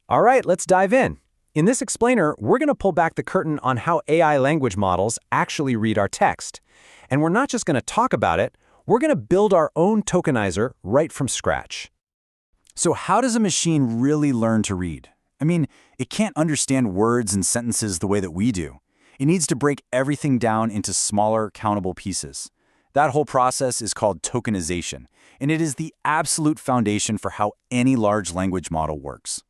All right, let's dive in. In this explainer, we're going to pull back the curtain on how AI language models actually read our text. And we're not just going to talk about it, we're going to build our own tokenizer right from scratch. So how does a machine really learn to read? I mean, it can't understand words and sentences the way that we do. It needs to break everything down into smaller, countable pieces. That whole process is called tokenization, and it is the absolute foundation for how any large language model works.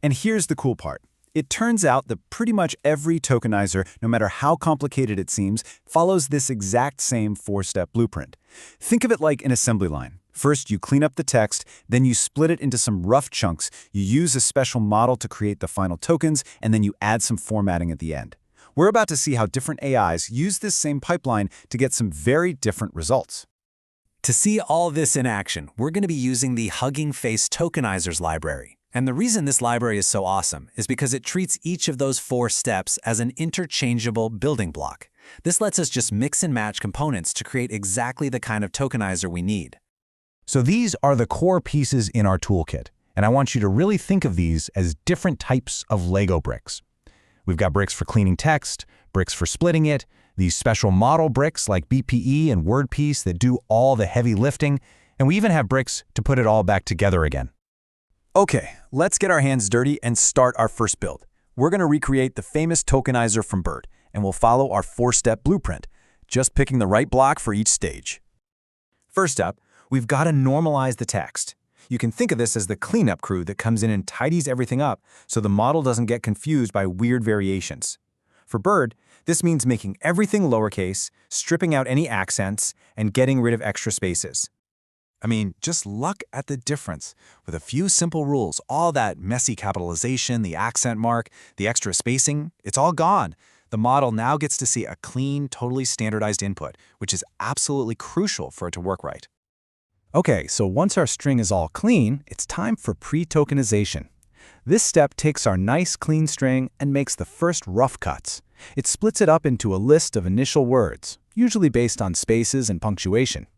And here's the cool part. It turns out that pretty much every tokenizer, no matter how complicated it seems, follows this exact same four-step blueprint. Think of it like an assembly line. First, you clean up the text, then you split it into some rough chunks, you use a special model to create the final tokens, and then you add some formatting at the end. We're about to see how different AIs use this same pipeline to get some very different results. To see all this in action, we're going to be using the Hugging Face Tokenizers library. And the reason this library is so awesome is because it treats each of those 4 steps as an interchangeable building block. This lets us just mix and match components to create exactly the kind of tokenizer we need. So these are the core pieces in our toolkit, and I want you to really think of these as different types of Lego bricks. We've got bricks for cleaning text, bricks for splitting it, these special model bricks like BPE and WordPiece that do all the heavy lifting, and we even have bricks to put it all back together again. Okay, let's get our hands dirty and start our first build. We're going to recreate the famous tokenizer from BERT, and we'll follow our 4-step blueprint, just picking the right block for each stage. First up, we've got to normalize the text. You can think of this as the cleanup crew that comes in and tidies everything up so the model doesn't get confused by weird variations. For BERT, this means making everything lowercase, stripping out any accents, and getting rid of extra spaces. I mean, just look at the difference. With a few simple rules, all that messy capitalization, the accent mark, the extra spacing, it's all gone. The model now gets to see a clean, totally standardized input, which is absolutely crucial for it to work right. Okay, so once our string is all clean, it's time for pre-tokenization. This step takes our nice, clean string and makes the first rough cuts. It splits it up into a list of initial words, usually based on spaces and punctuation.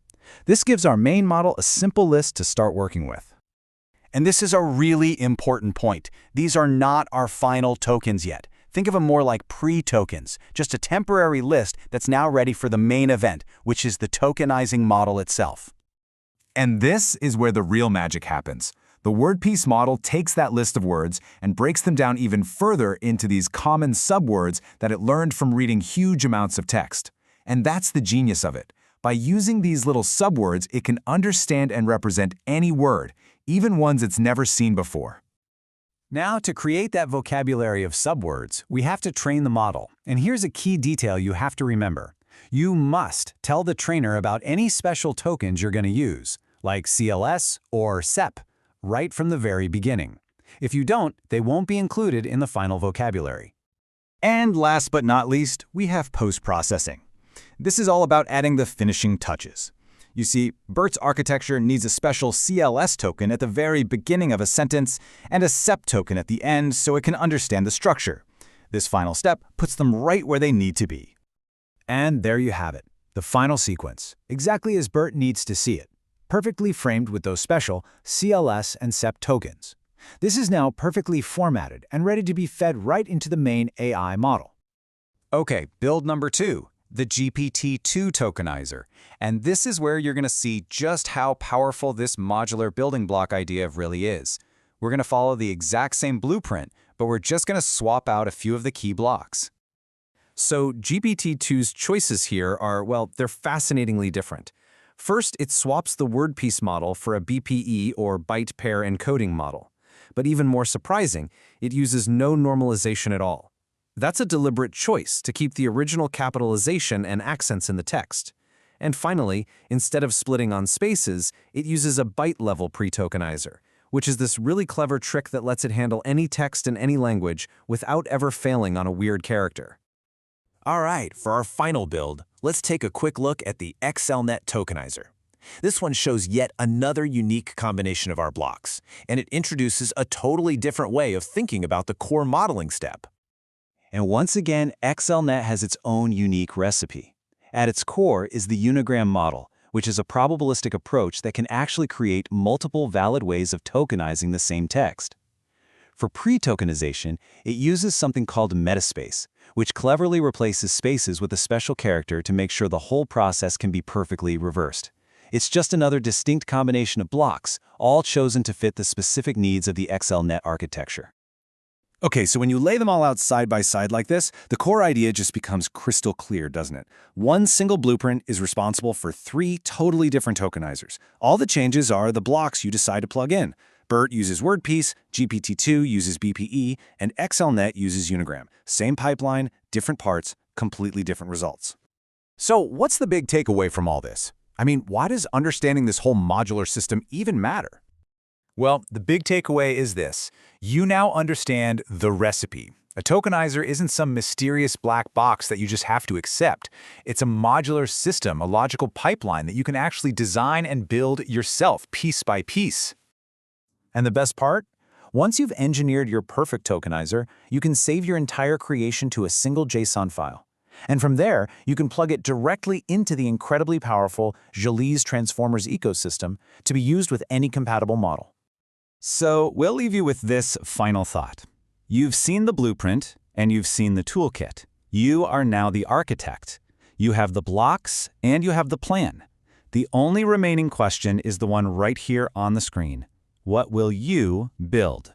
This gives our main model a simple list to start working with. And this is a really important point. These are not our final tokens yet. Think of them more like pre-tokens, just a temporary list that's now ready for the main event, which is the tokenizing model itself. And this is where the real magic happens. The WordPiece model takes that list of words and breaks them down even further into these common subwords that it learned from reading huge amounts of text. And that's the genius of it. By using these little subwords, it can understand and represent any word, even ones it's never seen before. Now, to create that vocabulary of subwords, we have to train the model. And here's a key detail you have to remember. You must tell the trainer about any special tokens you're going to use, like CLS or SEP, right from the very beginning. If you don't, they won't be included in the final vocabulary. And last but not least, we have post-processing. This is all about adding the finishing touches. You see, BERT's architecture needs a special CLS token at the very beginning of a sentence and a SEP token at the end so it can understand the structure. This final step puts them right where they need to be. And there you have it, the final sequence, exactly as BERT needs to see it, perfectly framed with those special CLS and SEP tokens. This is now perfectly formatted and ready to be fed right into the main AI model. Okay, build number 2. The GPT-2 tokenizer. And this is where you're going to see just how powerful this modular building block idea really is. We're going to follow the exact same blueprint, but we're just going to swap out a few of the key blocks. So GPT-2's choices here are, well, they're fascinatingly different. First, it swaps the WordPiece model for a BPE or byte pair encoding model. But even more surprising, it uses no normalization at all. That's a deliberate choice to keep the original capitalization and accents in the text. And finally, instead of splitting on spaces, it uses a byte-level pre-tokenizer, which is this really clever trick that lets it handle any text in any language without ever failing on a weird character. All right, for our final build, let's take a quick look at the XLNet tokenizer. This one shows yet another unique combination of our blocks, and it introduces a totally different way of thinking about the core modeling step. And once again, XLNet has its own unique recipe. At its core is the Unigram model, which is a probabilistic approach that can actually create multiple valid ways of tokenizing the same text. For pre-tokenization, it uses something called metaspace, which cleverly replaces spaces with a special character to make sure the whole process can be perfectly reversed. It's just another distinct combination of blocks, all chosen to fit the specific needs of the XLNet architecture. Okay, so when you lay them all out side by side like this, the core idea just becomes crystal clear, doesn't it? One single blueprint is responsible for 3 totally different tokenizers. All the changes are the blocks you decide to plug in. BERT uses WordPiece, GPT-2 uses BPE, and XLNet uses Unigram. Same pipeline, different parts, completely different results. So what's the big takeaway from all this? I mean, why does understanding this whole modular system even matter? Well, the big takeaway is this. You now understand the recipe. A tokenizer isn't some mysterious black box that you just have to accept. It's a modular system, a logical pipeline that you can actually design and build yourself, piece by piece. And the best part? Once you've engineered your perfect tokenizer, you can save your entire creation to a single JSON file. And from there, you can plug it directly into the incredibly powerful Jalise Transformers ecosystem to be used with any compatible model. So we'll leave you with this final thought. You've seen the blueprint and you've seen the toolkit. You are now the architect. You have the blocks and you have the plan. The only remaining question is the one right here on the screen. What will you build?